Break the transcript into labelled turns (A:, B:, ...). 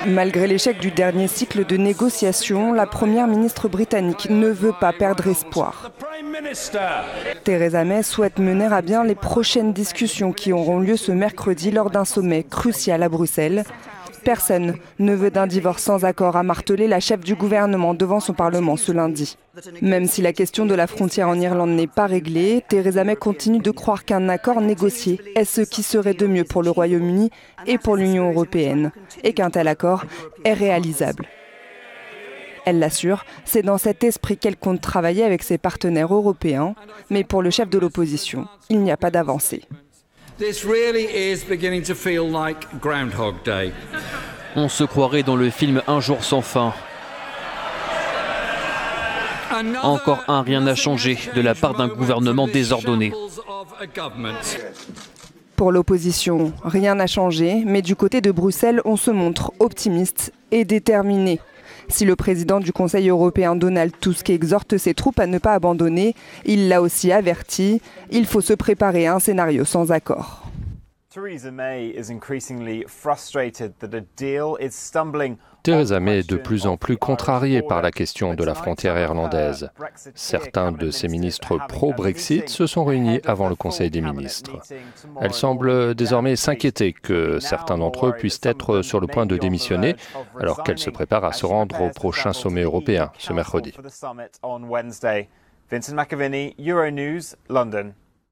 A: Malgré l'échec du dernier cycle de négociations, la première ministre britannique ne veut pas perdre espoir. Theresa May souhaite mener à bien les prochaines discussions qui auront lieu ce mercredi lors d'un sommet crucial à Bruxelles. Personne ne veut d'un divorce sans accord, a martelé la chef du gouvernement devant son Parlement ce lundi. Même si la question de la frontière en Irlande n'est pas réglée, Theresa May continue de croire qu'un accord négocié est ce qui serait de mieux pour le Royaume-Uni et pour l'Union européenne, et qu'un tel accord est réalisable. Elle l'assure, c'est dans cet esprit qu'elle compte travailler avec ses partenaires européens, mais pour le chef de l'opposition, il n'y a pas d'avancée.
B: On se croirait dans le film Un jour sans fin. Encore un rien n'a changé de la part d'un gouvernement désordonné.
A: Pour l'opposition, rien n'a changé, mais du côté de Bruxelles, on se montre optimiste et déterminé. Si le président du Conseil européen Donald Tusk exhorte ses troupes à ne pas abandonner, il l'a aussi averti, il faut se préparer à un scénario sans accord.
C: Theresa May est de plus en plus contrariée par la question de la frontière irlandaise. Certains de ses ministres pro-Brexit se sont réunis avant le Conseil des ministres. Elle semble désormais s'inquiéter que certains d'entre eux puissent être sur le point de démissionner, alors qu'elle se prépare à se rendre au prochain sommet européen ce mercredi.
D: Vincent McAvenny, Euronews, London.